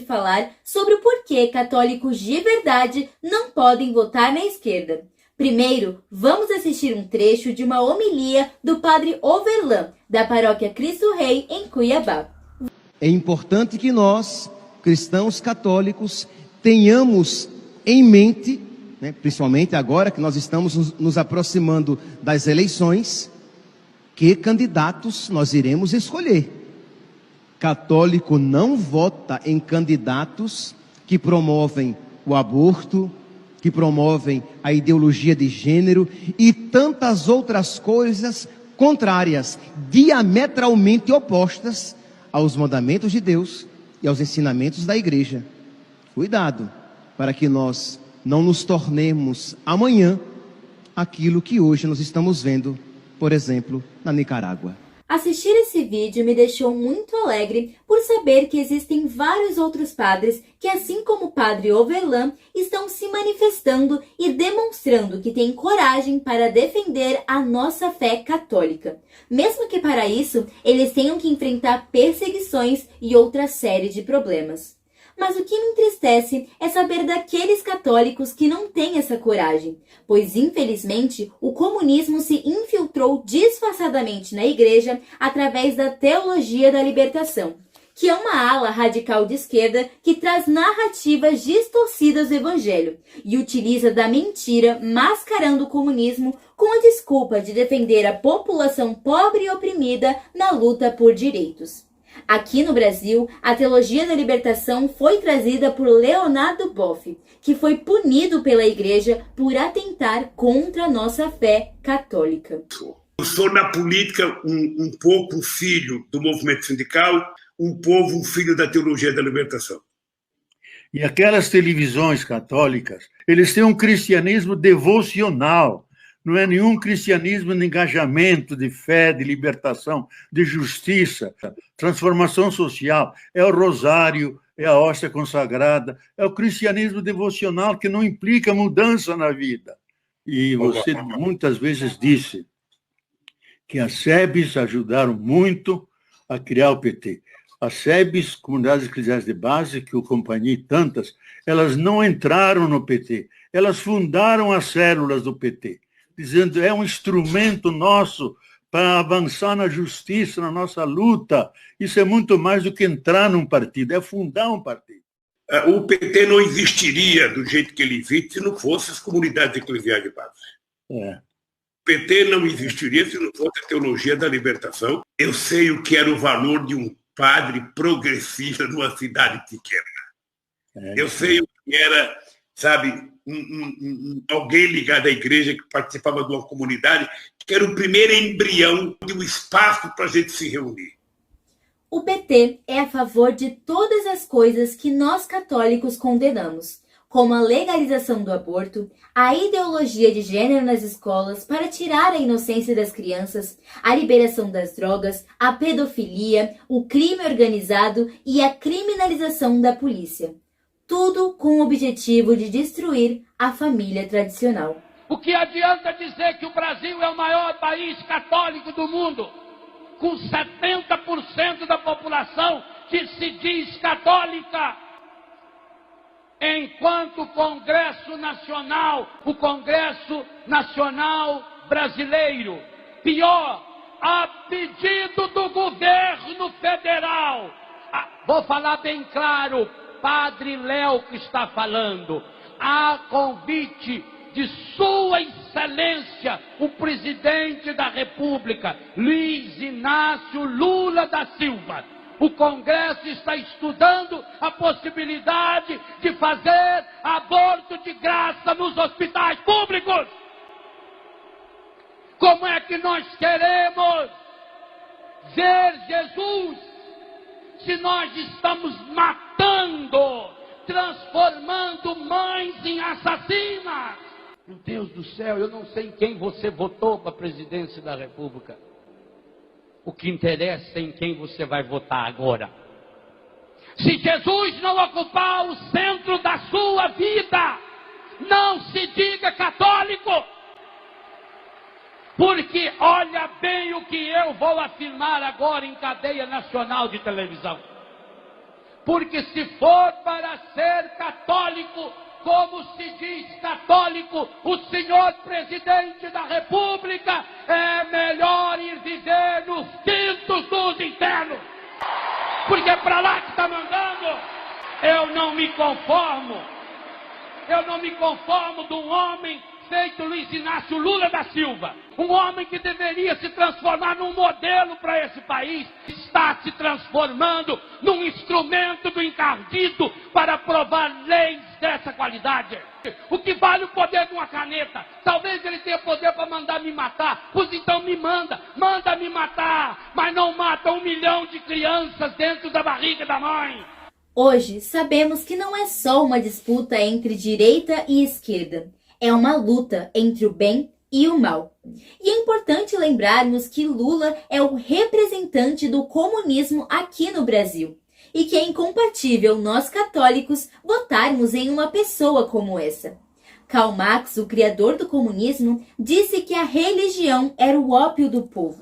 falar sobre o porquê católicos de verdade não podem votar na esquerda. Primeiro, vamos assistir um trecho de uma homilia do padre Overlan, da paróquia Cristo Rei, em Cuiabá. É importante que nós, cristãos católicos, tenhamos em mente, principalmente agora que nós estamos nos aproximando das eleições, que candidatos nós iremos escolher. Católico não vota em candidatos que promovem o aborto, que promovem a ideologia de gênero e tantas outras coisas contrárias, diametralmente opostas aos mandamentos de Deus e aos ensinamentos da igreja. Cuidado, para que nós não nos tornemos amanhã aquilo que hoje nós estamos vendo, por exemplo, na Nicarágua. Assistir esse vídeo me deixou muito alegre por saber que existem vários outros padres que, assim como o padre Overlan, estão se manifestando e demonstrando que têm coragem para defender a nossa fé católica. Mesmo que para isso eles tenham que enfrentar perseguições e outra série de problemas. Mas o que me entristece é saber daqueles católicos que não têm essa coragem, pois infelizmente o comunismo se infiltrou disfarçadamente na igreja através da teologia da libertação, que é uma ala radical de esquerda que traz narrativas distorcidas do evangelho e utiliza da mentira mascarando o comunismo com a desculpa de defender a população pobre e oprimida na luta por direitos. Aqui no Brasil, a teologia da libertação foi trazida por Leonardo Boff, que foi punido pela igreja por atentar contra a nossa fé católica. Eu sou na política um pouco um filho do movimento sindical, um filho da teologia da libertação. E aquelas televisões católicas, eles têm um cristianismo devocional. Não é nenhum cristianismo de engajamento, de fé, de libertação, de justiça, transformação social. É o rosário, é a hóstia consagrada, é o cristianismo devocional que não implica mudança na vida. E você muitas vezes disse que as SEBs ajudaram muito a criar o PT. As SEBs, Comunidades Eclesiais de Base, que eu acompanhei tantas, elas não entraram no PT, elas fundaram as células do PT. Dizendo, é um instrumento nosso para avançar na justiça, na nossa luta. Isso é muito mais do que entrar num partido, é fundar um partido. O PT não existiria do jeito que ele existe se não fosse as comunidades eclesiais de base. O PT não existiria se não fosse a teologia da libertação. Eu sei o que era o valor de um padre progressista numa cidade pequena. Eu sei o que era, sabe, alguém ligado à igreja que participava de uma comunidade, que era o primeiro embrião de um espaço para a gente se reunir. O PT é a favor de todas as coisas que nós católicos condenamos, como a legalização do aborto, a ideologia de gênero nas escolas para tirar a inocência das crianças, a liberação das drogas, a pedofilia, o crime organizado e a criminalização da polícia. Tudo com o objetivo de destruir a família tradicional. O que adianta dizer que o Brasil é o maior país católico do mundo, com 70% da população que se diz católica, enquanto o Congresso Nacional Brasileiro, pior, a pedido do governo federal, vou falar bem claro, Padre Léo que está falando, a convite de Sua Excelência, o Presidente da República, Luiz Inácio Lula da Silva. O Congresso está estudando a possibilidade de fazer aborto de graça nos hospitais públicos. Como é que nós queremos ver Jesus se nós estamos matando, transformando mães em assassinas? Meu Deus do céu, eu não sei em quem você votou para a presidência da República. O que interessa é em quem você vai votar agora. Se Jesus não ocupar o centro da sua vida, não se diga católico. Porque olha bem o que eu vou afirmar agora em cadeia nacional de televisão. Porque se for para ser católico, como se diz católico, o senhor presidente da República, é melhor ir viver nos quintos dos infernos. Porque é para lá que está mandando. Eu não me conformo. Eu não me conformo de um homem feito Luiz Inácio Lula da Silva. Um homem que deveria se transformar num modelo para esse país. Está se transformando num instrumento do encardido para aprovar leis dessa qualidade. O que vale o poder de uma caneta? Talvez ele tenha poder para mandar me matar. Pois então me manda me matar. Mas não mata 1 milhão de crianças dentro da barriga da mãe. Hoje, sabemos que não é só uma disputa entre direita e esquerda. É uma luta entre o bem e o mal. E é importante lembrarmos que Lula é o representante do comunismo aqui no Brasil. E que é incompatível nós católicos votarmos em uma pessoa como essa. Karl Marx, o criador do comunismo, disse que a religião era o ópio do povo.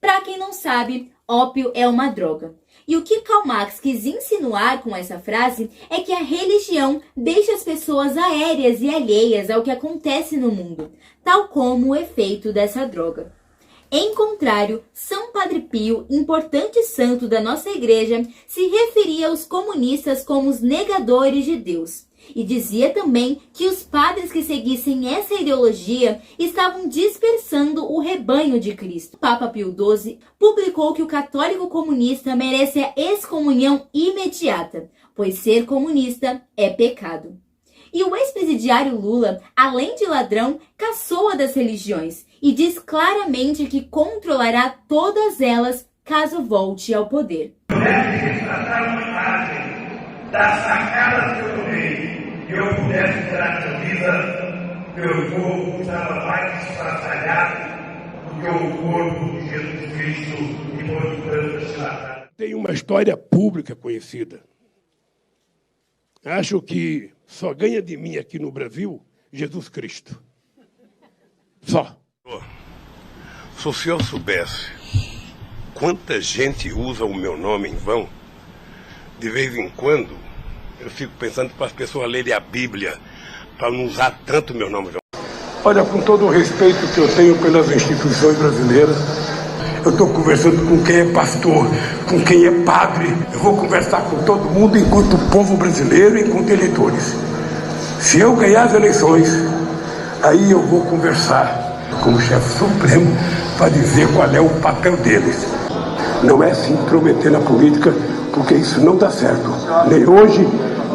Para quem não sabe, ópio é uma droga. E o que Karl Marx quis insinuar com essa frase é que a religião deixa as pessoas aéreas e alheias ao que acontece no mundo, tal como o efeito dessa droga. Em contrário, São Padre Pio, importante santo da nossa igreja, se referia aos comunistas como os negadores de Deus. E dizia também que os padres que seguissem essa ideologia estavam dispersando o rebanho de Cristo. O Papa Pio XII publicou que o católico comunista merece a excomunhão imediata, pois ser comunista é pecado. E o ex-presidiário Lula, além de ladrão, caçoa das religiões e diz claramente que controlará todas elas caso volte ao poder. Deve retratar uma imagem das sacadas que eu tomei. E eu pudesse ter a minha vida, meu corpo estava mais estraçalhado do que o corpo de Jesus Cristo e portanto estraçalhado. Tem uma história pública conhecida. Acho que só ganha de mim aqui no Brasil Jesus Cristo. Só. Se o senhor soubesse quanta gente usa o meu nome em vão, de vez em quando eu fico pensando para as pessoas lerem a Bíblia, para não usar tanto meu nome. Olha, com todo o respeito que eu tenho pelas instituições brasileiras, eu estou conversando com quem é pastor, com quem é padre. Eu vou conversar com todo mundo enquanto povo brasileiro, enquanto eleitores. Se eu ganhar as eleições, aí eu vou conversar com o chefe supremo para dizer qual é o papel deles. Não é se intrometer na política, porque isso não dá certo. Nem hoje,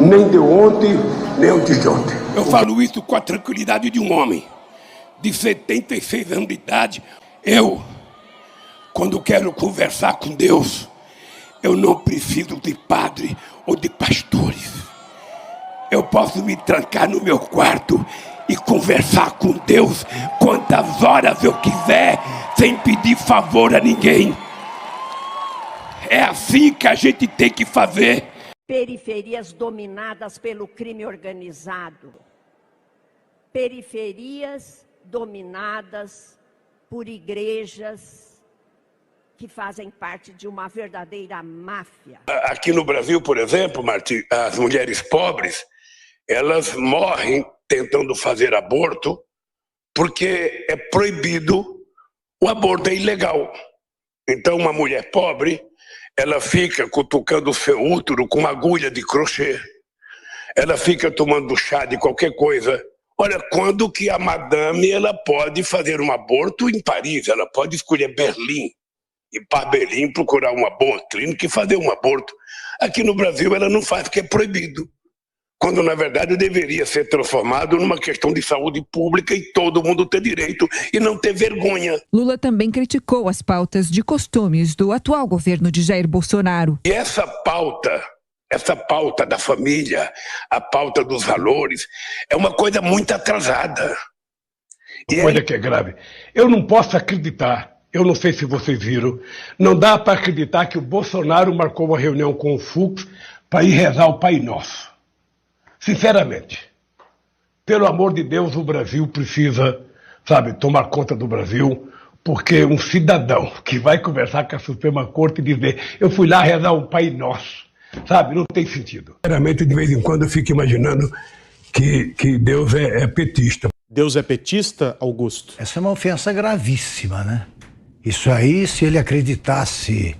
nem de ontem, nem antes de ontem. Eu falo isso com a tranquilidade de um homem de 76 anos de idade. Eu, quando quero conversar com Deus, eu não preciso de padre ou de pastores. Eu posso me trancar no meu quarto e conversar com Deus quantas horas eu quiser, sem pedir favor a ninguém. É assim que a gente tem que fazer. Periferias dominadas pelo crime organizado. Periferias dominadas por igrejas que fazem parte de uma verdadeira máfia. Aqui no Brasil, por exemplo, Martim, as mulheres pobres, elas morrem tentando fazer aborto porque é proibido, o aborto é ilegal. Então uma mulher pobre, ela fica cutucando o seu útero com uma agulha de crochê. Ela fica tomando chá de qualquer coisa. Olha, quando que a madame ela pode fazer um aborto em Paris? Ela pode escolher Berlim, ir para Berlim procurar uma boa clínica e fazer um aborto. Aqui no Brasil ela não faz porque é proibido. Quando na verdade deveria ser transformado numa questão de saúde pública e todo mundo ter direito e não ter vergonha. Lula também criticou as pautas de costumes do atual governo de Jair Bolsonaro. E essa pauta da família, a pauta dos valores, é uma coisa muito atrasada. Olha que é grave. Eu não posso acreditar, eu não sei se vocês viram, não dá para acreditar que o Bolsonaro marcou uma reunião com o Fux para ir rezar o Pai Nosso. Sinceramente, pelo amor de Deus, o Brasil precisa, tomar conta do Brasil, porque um cidadão que vai conversar com a Suprema Corte e dizer, eu fui lá rezar um Pai Nosso, Sabe, não tem sentido. Realmente, de vez em quando, eu fico imaginando que Deus é petista. Deus é petista, Augusto? Essa é uma ofensa gravíssima, né? Isso aí, se ele acreditasse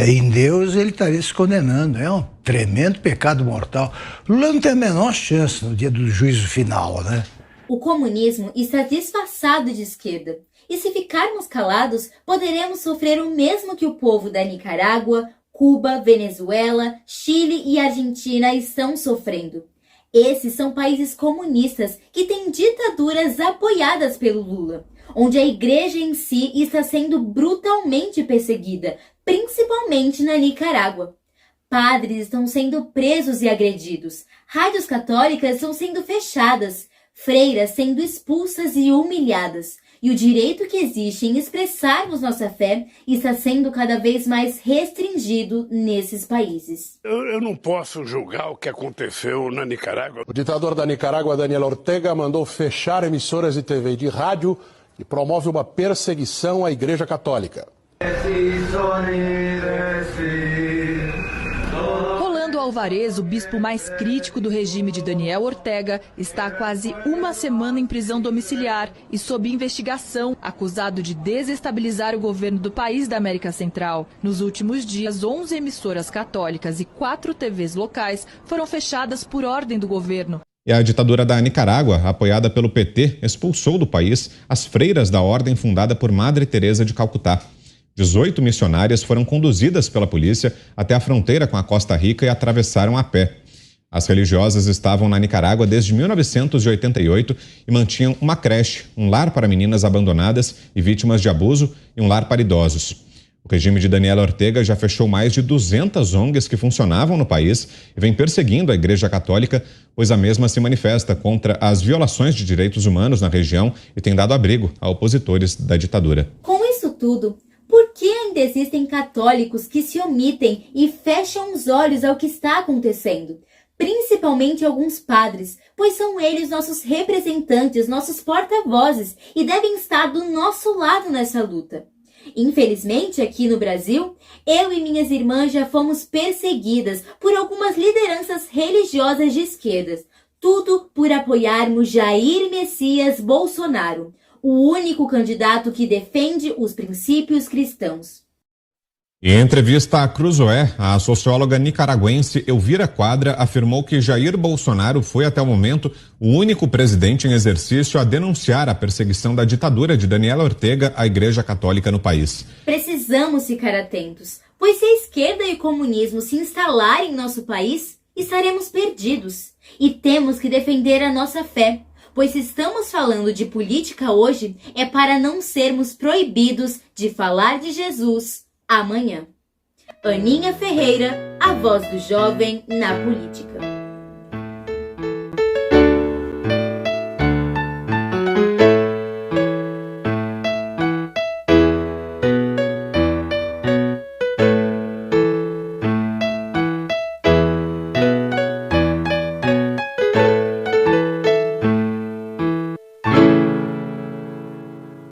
em Deus, ele estaria se condenando. É um tremendo pecado mortal. Lula não tem a menor chance no dia do juízo final, né? O comunismo está disfarçado de esquerda. E se ficarmos calados, poderemos sofrer o mesmo que o povo da Nicarágua, Cuba, Venezuela, Chile e Argentina estão sofrendo. Esses são países comunistas que têm ditaduras apoiadas pelo Lula, onde a igreja em si está sendo brutalmente perseguida, principalmente na Nicarágua. Padres estão sendo presos e agredidos, rádios católicas estão sendo fechadas, freiras sendo expulsas e humilhadas, e o direito que existe em expressarmos nossa fé está sendo cada vez mais restringido nesses países. Eu não posso julgar o que aconteceu na Nicarágua. O ditador da Nicarágua, Daniel Ortega, mandou fechar emissoras de TV e de rádio e promove uma perseguição à Igreja Católica. Rolando Alvarez, o bispo mais crítico do regime de Daniel Ortega, está há quase uma semana em prisão domiciliar e sob investigação, acusado de desestabilizar o governo do país da América Central. Nos últimos dias, 11 emissoras católicas e 4 TVs locais foram fechadas por ordem do governo. E a ditadura da Nicarágua, apoiada pelo PT, expulsou do país as freiras da ordem fundada por Madre Teresa de Calcutá. 18 missionárias foram conduzidas pela polícia até a fronteira com a Costa Rica e atravessaram a pé. As religiosas estavam na Nicarágua desde 1988 e mantinham uma creche, um lar para meninas abandonadas e vítimas de abuso e um lar para idosos. O regime de Daniel Ortega já fechou mais de 200 ONGs que funcionavam no país e vem perseguindo a Igreja Católica, pois a mesma se manifesta contra as violações de direitos humanos na região e tem dado abrigo a opositores da ditadura. Com isso tudo, por que ainda existem católicos que se omitem e fecham os olhos ao que está acontecendo? Principalmente alguns padres, pois são eles nossos representantes, nossos porta-vozes e devem estar do nosso lado nessa luta. Infelizmente, aqui no Brasil, eu e minhas irmãs já fomos perseguidas por algumas lideranças religiosas de esquerdas. Tudo por apoiarmos Jair Messias Bolsonaro, o único candidato que defende os princípios cristãos. Em entrevista à Cruzoé, a socióloga nicaragüense Elvira Quadra afirmou que Jair Bolsonaro foi até o momento o único presidente em exercício a denunciar a perseguição da ditadura de Daniel Ortega à Igreja Católica no país. Precisamos ficar atentos, pois se a esquerda e o comunismo se instalarem em nosso país, estaremos perdidos. E temos que defender a nossa fé, pois se estamos falando de política hoje, é para não sermos proibidos de falar de Jesus amanhã. Aninha Ferreira, a voz do jovem na política.